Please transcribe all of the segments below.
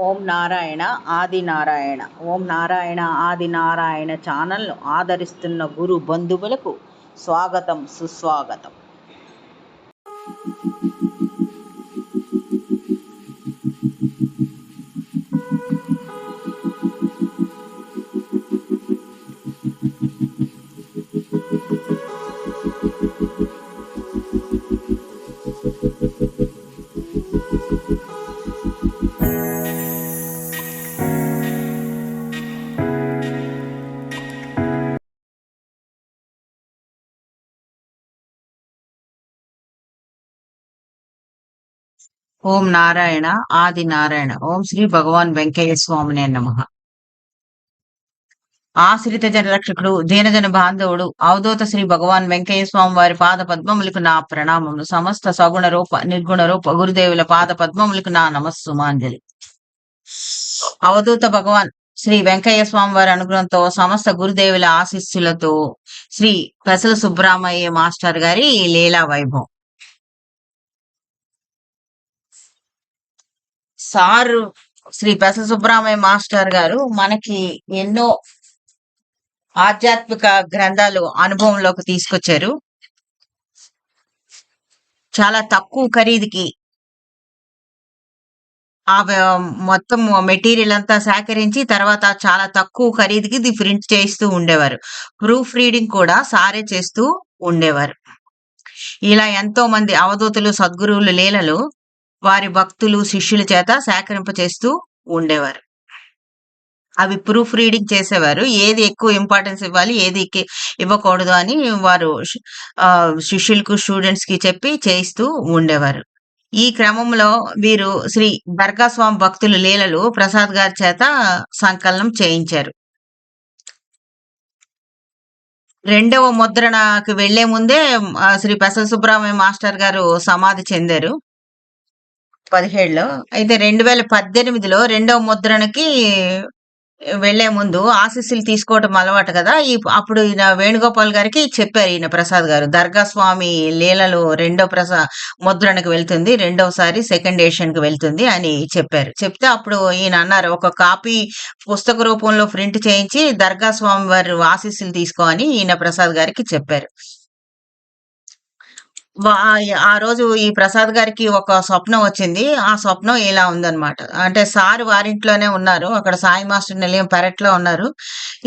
ఓం నారాయణ ఆది నారాయణ. ఓం నారాయణ ఆది నారాయణ ఛానల్ను ఆదరిస్తున్న గురు బంధువులకు స్వాగతం, సుస్వాగతం. ఓం నారాయణ ఆది నారాయణ. ఓం శ్రీ భగవాన్ వెంకయ్య స్వామినే నమః. ఆశ్రిత జనరక్షకుడు, దీనజన బాంధవుడు, అవధూత శ్రీ భగవాన్ వెంకయ్య స్వామి వారి పాద పద్మములకు నా ప్రణామములు. సమస్త సగుణ రూప నిర్గుణ రూప గురుదేవుల పాద పద్మములకు నా నమస్సుమాంజలి. అవధూత భగవాన్ శ్రీ వెంకయ్య స్వామి వారి అనుగ్రహంతో, సమస్త గురుదేవుల ఆశీస్సులతో శ్రీ పెసల సుబ్రహ్మయ్య మాస్టర్ గారి లీలా వైభవం. సారు శ్రీ పెసల సుబ్రహ్మయ్య మాస్టర్ గారు మనకి ఎన్నో ఆధ్యాత్మిక గ్రంథాలు అనుభవంలోకి తీసుకొచ్చారు. చాలా తక్కువ ఖరీదుకి ఆ మొత్తం మెటీరియల్ అంతా సేకరించి తర్వాత చాలా తక్కువ ఖరీదుకి ఇది ప్రింట్ చేస్తూ ఉండేవారు. ప్రూఫ్ రీడింగ్ కూడా సారే చేస్తూ ఉండేవారు. ఇలా ఎంతో మంది అవధూతులు, సద్గురువులు లీలలు వారి భక్తులు, శిష్యుల చేత సేకరింప చేస్తూ ఉండేవారు. అవి ప్రూఫ్ రీడింగ్ చేసేవారు. ఏది ఎక్కువ ఇంపార్టెన్స్ ఇవ్వాలి, ఏది ఇవ్వకూడదు అని వారు శిష్యులకు, స్టూడెంట్స్ కి చెప్పి చేయిస్తూ ఉండేవారు. ఈ క్రమంలో వీరు శ్రీ దర్గా స్వామి భక్తులు లీలలు ప్రసాద్ గారి చేత సంకలనం చేయించారు. రెండవ ముద్రణకు వెళ్లే ముందే శ్రీ పెసల సుబ్రహ్మణ్య మాస్టర్ గారు సమాధి చెందారు 17లో. అయితే 2018లో రెండవ ముద్రణకి వెళ్లే ముందు ఆశీస్సులు తీసుకోవటం అలవాటు కదా. అప్పుడు ఈయన వేణుగోపాల్ గారికి చెప్పారు, ఈయన ప్రసాద్ గారు దర్గా స్వామి లీలలు రెండో ముద్రణకు వెళ్తుంది, రెండవసారి సెకండ్ ఎడిషన్ కి వెళ్తుంది అని చెప్పారు. చెప్తే అప్పుడు ఈయన అన్నారు, ఒక కాపీ పుస్తక రూపంలో ప్రింట్ చేయించి దర్గా స్వామి వారి ఆశీస్సులు తీసుకో అని ఈయన ప్రసాద్ గారికి చెప్పారు. ఆ రోజు ఈ ప్రసాద్ గారికి ఒక స్వప్నం వచ్చింది. ఆ స్వప్నం ఇలా ఉందన్నమాట. అంటే సార్ వారింట్లోనే ఉన్నారు, అక్కడ సాయి మాస్టర్ నిలయం పెరట్లో ఉన్నారు.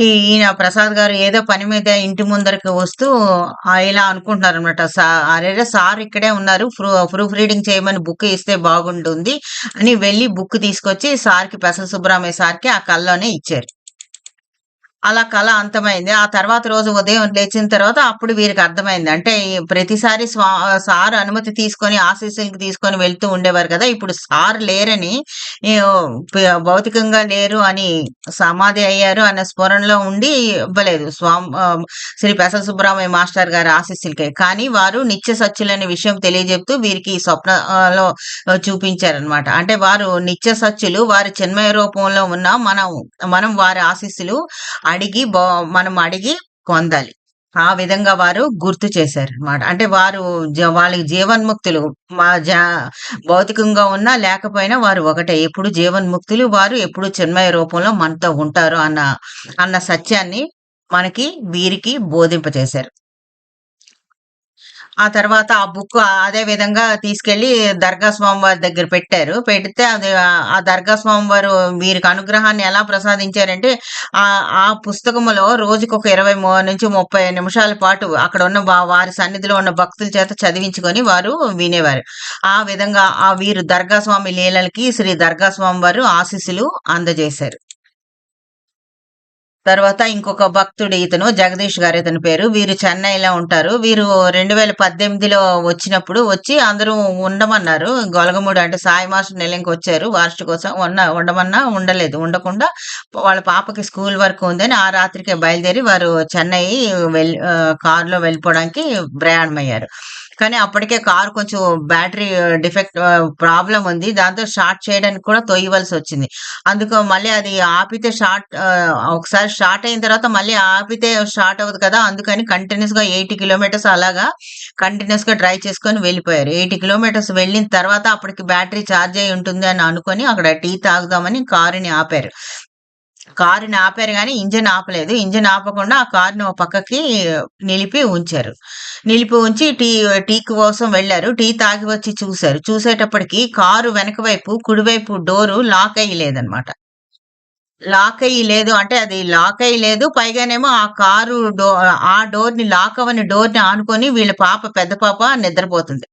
ఈయన ప్రసాద్ గారు ఏదో పని మీద ఇంటి ముందరికి వస్తూ ఇలా అనుకుంటున్నారు అనమాట. అరే సార్ ఇక్కడే ఉన్నారు, ప్రూఫ్ రీడింగ్ చేయమని బుక్ ఇస్తే బాగుంటుంది అని వెళ్ళి బుక్ తీసుకొచ్చి సార్కి, పెసల సుబ్రహ్మణ్య సార్కి ఆ కల్లోనే ఇచ్చారు. అలా కళ అంతమైంది. ఆ తర్వాత రోజు ఉదయం లేచిన తర్వాత అప్పుడు వీరికి అర్థమైంది. అంటే ప్రతిసారి సార్ అనుమతి తీసుకొని ఆశీస్సులకి తీసుకొని వెళ్తూ ఉండేవారు కదా. ఇప్పుడు సార్ లేరని, భౌతికంగా లేరు అని, సమాధి అయ్యారు అనే స్ఫురణలో ఉండి ఇవ్వలేదు శ్రీ పెసల సుబ్రహ్మణ్య మాస్టర్ గారి ఆశీస్సులకే. కానీ వారు నిత్య సత్యులనే విషయం తెలియజెప్తూ వీరికి స్వప్నంలో చూపించారనమాట. అంటే వారు నిత్య సత్యులు, వారి చిన్మయ రూపంలో ఉన్న మనం వారి ఆశీస్సులు మనం అడిగి పొందాలి. ఆ విధంగా వారు గుర్తు చేశారు అనమాట. అంటే వారు వాళ్ళకి జీవన్ముక్తులు, భౌతికంగా ఉన్నా లేకపోయినా వారు ఒకటే, ఎప్పుడు జీవన్ముక్తులు, వారు ఎప్పుడు చిన్మయ రూపంలో మనతో ఉంటారు అన్న సత్యాన్ని వీరికి బోధింపచేశారు. ఆ తర్వాత ఆ బుక్ అదే విధంగా తీసుకెళ్లి దర్గా స్వామి వారి దగ్గర పెట్టారు. పెడితే అది ఆ దర్గా స్వామి వారు వీరికి అనుగ్రహాన్ని ఎలా ప్రసాదించారంటే, ఆ పుస్తకములో రోజుకు ఒక 20 నుంచి 30 నిమిషాల పాటు అక్కడ ఉన్న వారి సన్నిధిలో ఉన్న భక్తుల చేత చదివించుకొని వారు వినేవారు. ఆ విధంగా వీరు దర్గా స్వామి లీలలకి శ్రీ దర్గా స్వామి వారు ఆశీస్సులు అందజేశారు. తర్వాత ఇంకొక భక్తుడు, ఇతను జగదీష్ గారు ఇతని పేరు. వీరు చెన్నైలో ఉంటారు. వీరు 2018లో వచ్చినప్పుడు వచ్చి అందరూ ఉండమన్నారు. గొలగమూడి అంటే సాయి మాస్టర్ నిలయంకి వచ్చారు వార్షికోత్సవం. ఉండమన్నా ఉండలేదు. ఉండకుండా వాళ్ళ పాపకి స్కూల్ వర్క్ ఉందని ఆ రాత్రికే బయలుదేరి వారు చెన్నై కారులో వెళ్ళిపోవడానికి ప్రయాణమయ్యారు. కానీ అప్పటికే కారు కొంచెం బ్యాటరీ డిఫెక్ట్ ప్రాబ్లం ఉంది. దాంతో స్టార్ట్ చేయడానికి కూడా తొయ్యవలసి వచ్చింది. అందుకు మళ్ళీ అది ఆపితే ఒకసారి స్టార్ట్ అయిన తర్వాత మళ్ళీ ఆపితే స్టార్ట్ అవ్వదు కదా! అందుకని కంటిన్యూస్‌గా 80 కిలోమీటర్స్ అలాగా కంటిన్యూస్‌గా డ్రైవ్ చేసుకొని వెళ్ళిపోయారు. 80 కిలోమీటర్స్ వెళ్ళిన తర్వాత అప్పటికి బ్యాటరీ చార్జ్ అయ్యి ఉంటుంది అని అనుకోని అక్కడ టీ తాగుదామని కారుని ఆపారు. కారుని ఆపారు గానీ ఇంజిన్ ఆపలేదు. ఇంజిన్ ఆపకుండా ఆ కారుని ఓ పక్కకి నిలిపి ఉంచారు. నిలిపి ఉంచి టీ కోసం వెళ్లారు. టీ తాగి వచ్చి చూసారు. చూసేటప్పటికి కారు వెనక వైపు కుడివైపు డోరు లాక్ అయ్యి లేదనమాట. లాక్ అయ్యి లేదు అంటే అది లాక్ అయ్యి లేదు. పైగానేమో ఆ కారు ఆ డోర్‌ని లాక్ అవ్వని డోర్‌ని ఆనుకొని వీళ్ళ పెద్ద పాప నిద్రపోతుంది.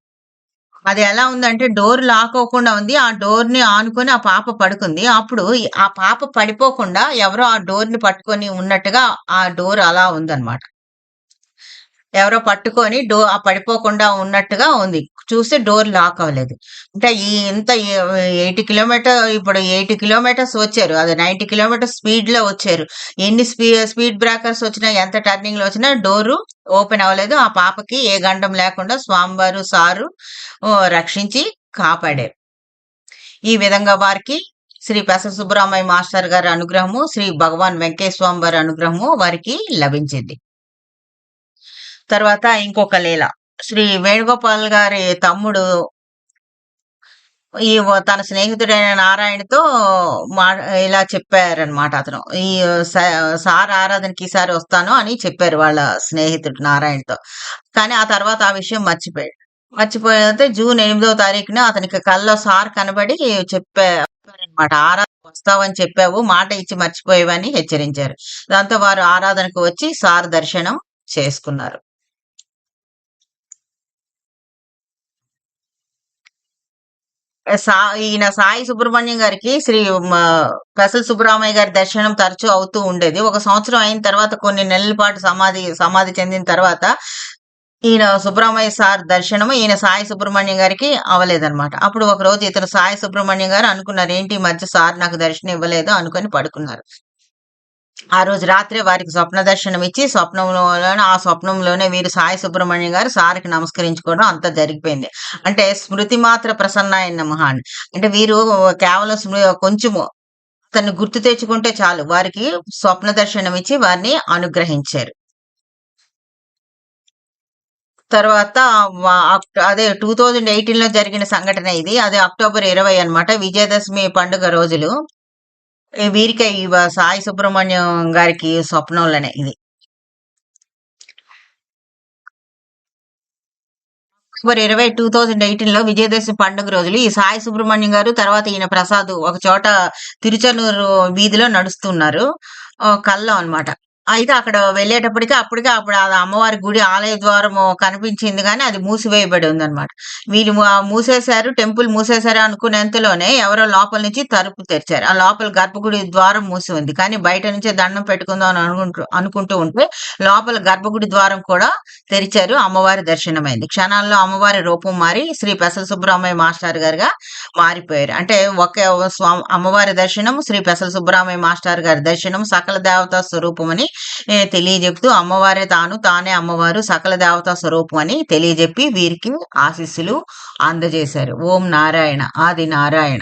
అది ఎలా ఉందంటే డోర్ లాక్ అవ్వకుండా ఉంది. ఆ డోర్‌ని ఆనుకొని ఆ పాప పడుకుంది. అప్పుడు ఆ పాప పడిపోకుండా ఎవరో ఆ డోర్‌ని పట్టుకొని ఉన్నట్టుగా ఆ డోర్ అలా ఉందన్నమాట. ఎవరో పట్టుకొని పడిపోకుండా ఉన్నట్టుగా ఉంది. చూస్తే డోర్ లాక్ అవ్వలేదు. అంటే ఇంత 80 కిలోమీటర్స్ వచ్చారు. అది 90 కిలోమీటర్స్ స్పీడ్‌లో వచ్చారు. ఎన్ని స్పీడ్ బ్రేకర్స్ వచ్చినా, ఎంత టర్నింగ్‌లో వచ్చినా డోరు ఓపెన్ అవ్వలేదు. ఆ పాపకి ఏ గండం లేకుండా స్వామివారు, సారు రక్షించి కాపాడారు. ఈ విధంగా వారికి శ్రీ పెసర సుబ్బరామయ్య మాస్టర్ గారి అనుగ్రహము, శ్రీ భగవాన్ వెంకయ్య స్వామి వారి అనుగ్రహము వారికి లభించింది. తర్వాత ఇంకొక లీల. శ్రీ వేణుగోపాల్ గారి తమ్ముడు తన స్నేహితుడైన నారాయణతో మా ఇలా చెప్పారనమాట అతను. సార్ ఆరాధనకి ఈసారి వస్తాను అని చెప్పారు వాళ్ళ స్నేహితుడు నారాయణతో. కానీ ఆ తర్వాత ఆ విషయం మర్చిపోయాడు. మర్చిపోతే జూన్ 8వ తారీఖున అతనికి కల్లో సార్ కనబడి చెప్పారనమాట. ఆరాధనకు వస్తావని చెప్పావు, మాట ఇచ్చి మర్చిపోయావని హెచ్చరించారు. దాంతో వారు ఆరాధనకు వచ్చి సార్ దర్శనం చేసుకున్నారు. సా ఈయన సాయి సుబ్రహ్మణ్యం గారికి శ్రీ మ పెసల సుబ్బరామయ్య గారి దర్శనం తరచూ అవుతూ ఉండేది. ఒక సంవత్సరం అయిన తర్వాత కొన్ని నెలల పాటు సమాధి చెందిన తర్వాత ఈయన సుబ్రహ్మణ్య సార్ దర్శనము ఈయన సాయి సుబ్రహ్మణ్యం గారికి అవ్వలేదన్నమాట. అప్పుడు ఒకరోజు ఇతను సాయి సుబ్రహ్మణ్యం గారు అనుకున్నారు, ఏంటి ఈ మధ్య సార్ నాకు దర్శనం ఇవ్వలేదు అనుకొని పడుకున్నారు. ఆ రోజు రాత్రే వారికి స్వప్న దర్శనం ఇచ్చి ఆ స్వప్నంలోనే వీరు సాయి సుబ్రహ్మణ్యం గారు సార్‌కి నమస్కరించుకోవడం అంతా జరిగిపోయింది. అంటే స్మృతి మాత్ర ప్రసన్నాయ నమః అని. అంటే వీరు కేవలం కొంచెము అతన్ని గుర్తు తెచ్చుకుంటే చాలు వారికి స్వప్న దర్శనం ఇచ్చి వారిని అనుగ్రహించారు. తర్వాత అదే 2018లో జరిగిన సంఘటన ఇది. అది అక్టోబర్ 20 అన్నమాట. విజయదశమి పండుగ రోజులు. వీరికే సాయి సుబ్రహ్మణ్యం గారికి స్వప్నంలోనే ఇది. అక్టోబర్ 20, 2018లో విజయదశమి పండుగ రోజులు ఈ సాయి సుబ్రహ్మణ్యం గారు, తర్వాత ఈయన ప్రసాద్ ఒక చోట తిరుచనూరు వీధిలో నడుస్తున్నారు. కల్లో అన్నమాట. అయితే అక్కడ వెళ్ళేటప్పటికి అప్పుడు అది అమ్మవారి గుడి ఆలయ ద్వారము కనిపించింది గానీ అది మూసివేయబడి ఉందన్నమాట. వీళ్ళు మూసేశారు, టెంపుల్ మూసేశారు అనుకునేంతలోనే ఎవరో లోపల నుంచి తలుపు తెరిచారు. ఆ లోపల గర్భగుడి ద్వారం మూసి ఉంది. కానీ బయట నుంచే దండం పెట్టుకుందాం అని అనుకుంటూ ఉంటే లోపల గర్భగుడి ద్వారం కూడా తెరిచారు. అమ్మవారి దర్శనమైంది. క్షణాల్లో అమ్మవారి రూపం మారి శ్రీ పెసల సుబ్బరామయ్య మాస్టర్ గారుగా మారిపోయారు. అంటే అమ్మవారి దర్శనం, శ్రీ పెసల సుబ్బరామయ్య మాస్టర్ గారి దర్శనం సకల దేవతా స్వరూపమని తెలియజెప్తూ అమ్మవారే తానే అమ్మవారు సకల దేవతా స్వరూపం అని తెలియజెప్పి వీరికి ఆశీస్సులు అందజేశారు. ఓం నారాయణ ఆది నారాయణ.